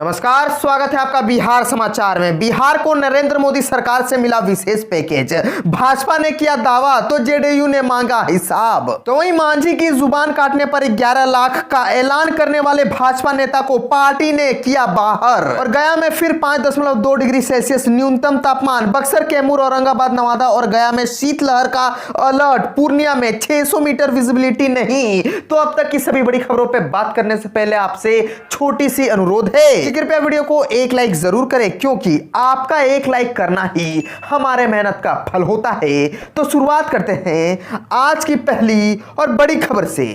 नमस्कार, स्वागत है आपका बिहार समाचार में। बिहार को नरेंद्र मोदी सरकार से मिला विशेष पैकेज। भाजपा ने किया दावा तो जेडीयू ने मांगा हिसाब। तो वहीं मांझी की जुबान काटने पर 11 लाख का ऐलान करने वाले भाजपा नेता को पार्टी ने किया बाहर। और गया में फिर 5.2 डिग्री सेल्सियस न्यूनतम तापमान। बक्सर, कैमूर, औरंगाबाद, नवादा और गया में शीतलहर का अलर्ट। पूर्णिया में 600 मीटर विजिबिलिटी नहीं। तो अब तक की सभी बड़ी खबरों पर बात करने से पहले आपसे छोटी सी अनुरोध है, कृपया वीडियो को एक लाइक जरूर करें, क्योंकि आपका एक लाइक करना ही हमारे मेहनत का फल होता है। तो शुरुआत करते हैं आज की पहली और बड़ी खबर से।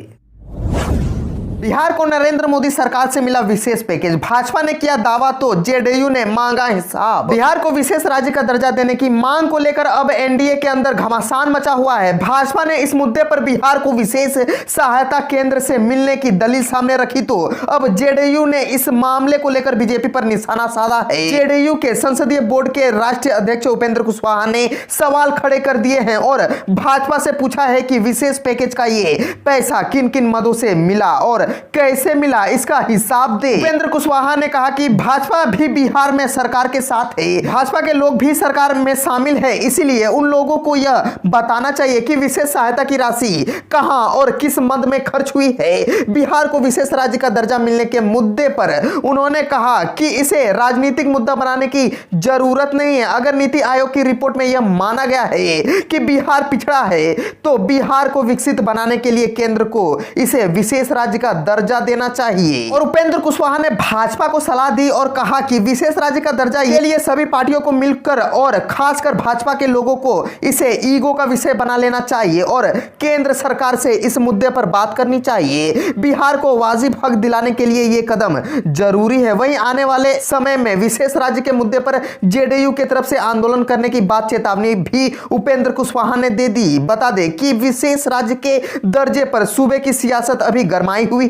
बिहार को नरेंद्र मोदी सरकार से मिला विशेष पैकेज। भाजपा ने किया दावा तो जेडीयू ने मांगा हिसाब। बिहार को विशेष राज्य का दर्जा देने की मांग को लेकर अब एनडीए के अंदर घमासान मचा हुआ है। भाजपा ने इस मुद्दे पर बिहार को विशेष सहायता केंद्र से मिलने की दलील सामने रखी, तो अब जेडीयू ने इस मामले को लेकर बीजेपी पर निशाना साधा है। जेडीयू के संसदीय बोर्ड के राष्ट्रीय अध्यक्ष उपेंद्र कुशवाहा ने सवाल खड़े कर दिए हैं और भाजपा से पूछा है कि विशेष पैकेज का ये पैसा किन किन मदों से मिला और कैसे मिला, इसका हिसाब दे। उपेंद्र कुशवाहा ने कहा कि भाजपा भी बिहार में सरकार के साथ है, भाजपा के लोग भी सरकार में शामिल है, इसीलिए उन लोगों को यह बताना चाहिए कि विशेष सहायता की राशि कहां और किस मद में खर्च हुई है। बिहार को विशेष राज्य का दर्जा मिलने के मुद्दे पर उन्होंने कहा कि इसे राजनीतिक मुद्दा बनाने की जरूरत नहीं है। अगर नीति आयोग की रिपोर्ट में यह माना गया है कि बिहार पिछड़ा है, तो बिहार को विकसित बनाने के लिए केंद्र को इसे विशेष राज्य का दर्जा देना चाहिए। और उपेंद्र कुशवाहा ने भाजपा को सलाह दी और कहा कि विशेष राज्य का दर्जा के लिए सभी पार्टियों को मिलकर और खासकर भाजपा के लोगों को इसे ईगो का विषय बना लेना चाहिए और केंद्र सरकार से इस मुद्दे पर बात करनी चाहिए। बिहार को वाजिब हक दिलाने के लिए यह कदम जरूरी है। वहीं आने वाले समय में विशेष राज्य के मुद्दे पर जेडीयू की तरफ से आंदोलन करने की बात चेतावनी भी उपेंद्र कुशवाहा ने दे दी। बता दें कि विशेष राज्य के दर्जे पर सूबे की सियासत अभी गरमाई हुई है।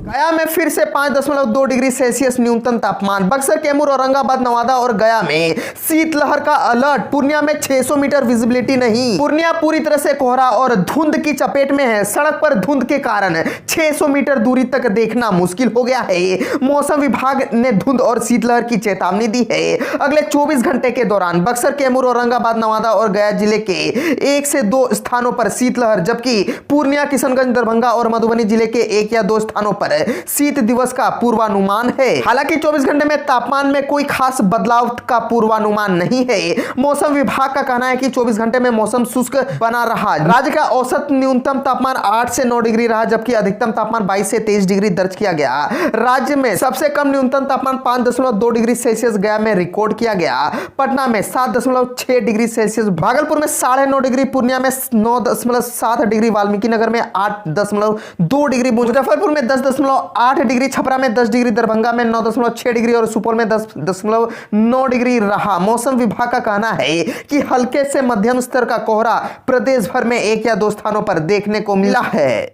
गया में फिर से 5.2 डिग्री सेल्सियस न्यूनतम तापमान। बक्सर, कैमूर, औरंगाबाद, नवादा और गया में शीतलहर का अलर्ट। पूर्णिया में 600 मीटर विजिबिलिटी नहीं। पूर्णिया पूरी तरह से कोहरा और धुंध की चपेट में है। सड़क पर धुंध के कारण 600 मीटर दूरी तक देखना मुश्किल हो गया है। मौसम विभाग ने धुंध और शीतलहर की चेतावनी दी है। अगले 24 घंटे के दौरान बक्सर, कैमूर, औरंगाबाद, नवादा और गया जिले के 1 से 2 स्थानों पर शीतलहर, जबकि पूर्णिया, किशनगंज, दरभंगा और मधुबनी जिले के 1 या 2 स्थानों पर शीत दिवस का पूर्वानुमान है। हालांकि 24 घंटे में तापमान में कोई खास बदलाव का पूर्वानुमान नहीं है। मौसम विभाग का कहना है कि 24 घंटे में मौसम शुष्क बना रहा। राज्य का औसत न्यूनतम तापमान 8 से 9 डिग्री रहा, जबकि अधिकतम तापमान 22 से 23 डिग्री दर्ज किया गया। राज्य में सबसे कम न्यूनतम तापमान 5.2 डिग्री सेल्सियस गया में रिकॉर्ड किया गया। पटना में 7.6 डिग्री सेल्सियस, भागलपुर में 9.5 डिग्री, पूर्णिया में 9.7 डिग्री, वाल्मीकि नगर में 8.2 डिग्री, मुजफ्फरपुर में 10.8 डिग्री, छपरा में 10 डिग्री, दरभंगा में 9.6 डिग्री और सुपौल में 10.9 डिग्री रहा। मौसम विभाग का कहना है कि हल्के से मध्यम स्तर का कोहरा प्रदेश भर में 1 या 2 स्थानों पर देखने को मिला है।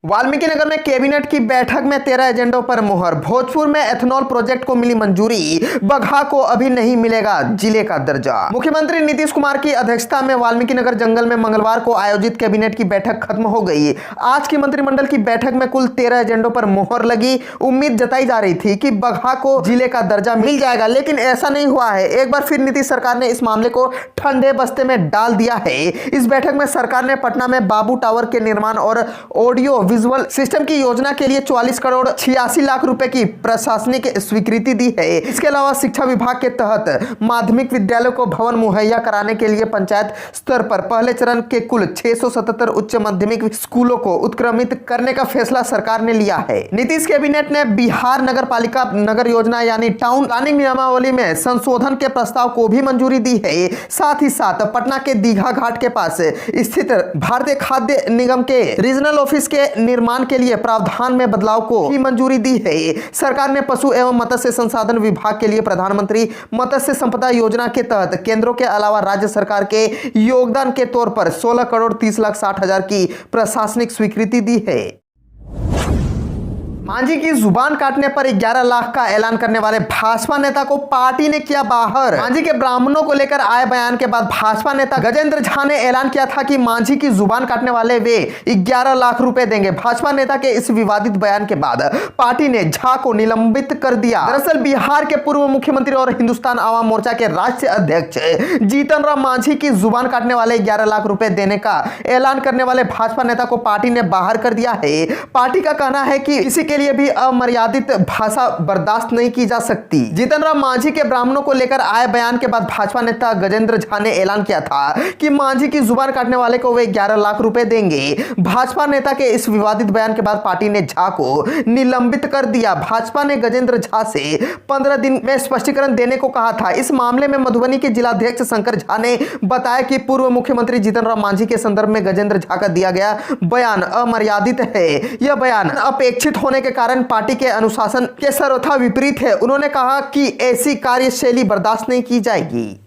वाल्मीकि नगर में कैबिनेट की बैठक में 13 एजेंडों पर मुहर। भोजपुर में एथेनॉल प्रोजेक्ट को मिली मंजूरी, बगहा को अभी नहीं मिलेगा जिले का दर्जा। मुख्यमंत्री नीतीश कुमार की अध्यक्षता में वाल्मीकि नगर जंगल में मंगलवार को आयोजित कैबिनेट की बैठक खत्म हो गई। आज की मंत्रिमंडल की बैठक में कुल 13 एजेंडों पर मुहर लगी। उम्मीद जताई जा रही थी कि बगहा को जिले का दर्जा मिल जाएगा, लेकिन ऐसा नहीं हुआ है। एक बार फिर नीतीश सरकार ने इस मामले को ठंडे बस्ते में डाल दिया है। इस बैठक में सरकार ने पटना में बाबू टावर के निर्माण और ऑडियो विजुअल सिस्टम की योजना के लिए 44 करोड़ 86 लाख रुपए की प्रशासनिक स्वीकृति दी है। इसके अलावा शिक्षा विभाग के तहत माध्यमिक विद्यालयों को भवन मुहैया कराने के लिए पंचायत स्तर पर पहले चरण के कुल 677 उच्च माध्यमिक स्कूलों को उत्क्रमित करने का फैसला सरकार ने लिया है। नीतीश कैबिनेट ने बिहार नगर पालिका नगर योजना यानी टाउन प्लानिंग नियमावली में संशोधन के प्रस्ताव को भी मंजूरी दी है। साथ ही साथ पटना के दीघा घाट के पास स्थित भारतीय खाद्य निगम के रीजनल ऑफिस के निर्माण के लिए प्रावधान में बदलाव को भी मंजूरी दी है। सरकार ने पशु एवं मत्स्य संसाधन विभाग के लिए प्रधानमंत्री मत्स्य संपदा योजना के तहत केंद्रों के अलावा राज्य सरकार के योगदान के तौर पर 16 करोड़ 30 लाख 60 हजार की प्रशासनिक स्वीकृति दी है। मांझी की जुबान काटने पर 11 लाख का ऐलान करने वाले भाजपा नेता को पार्टी ने किया बाहर। मांझी के ब्राह्मणों को लेकर आए बयान के बाद भाजपा नेता गजेंद्र झा ने ऐलान किया था कि मांझी की जुबान काटने वाले वे 11 लाख रुपए देंगे। भाजपा नेता के इस विवादित बयान के बाद पार्टी ने झा को निलंबित कर दिया। दरअसल बिहार के पूर्व मुख्यमंत्री और हिंदुस्तान आवाम मोर्चा के राष्ट्रीय अध्यक्ष जीतन राम मांझी की जुबान काटने वाले 11 लाख रुपए देने का ऐलान करने वाले भाजपा नेता को पार्टी ने बाहर कर दिया है। पार्टी का कहना है कि किसी के लिए भी अमर्यादित भाषा बर्दाश्त नहीं की जा सकती। जीतन राम मांझी के ब्राह्मणों को लेकर आए बयान के बाद भाजपा नेता गजेंद्र झा ने ऐलान किया था कि मांझी की जुबान काटने वाले को वे 11 लाख रुपए देंगे। भाजपा नेता के इस विवादित बयान के बाद पार्टी ने झा को निलंबित कर दिया। भाजपा ने गजेंद्र झा से 15 दिन में स्पष्टीकरण देने को कहा था। इस मामले में मधुबनी के जिलाध्यक्ष शंकर झा ने बताया कि पूर्व मुख्यमंत्री जीतन राम मांझी के संदर्भ में गजेंद्र झा का दिया गया बयान अमर्यादित है। यह बयान अपेक्षित होने के कारण पार्टी के अनुशासन के सर्वथा विपरीत है। उन्होंने कहा कि ऐसी कार्यशैली बर्दाश्त नहीं की जाएगी।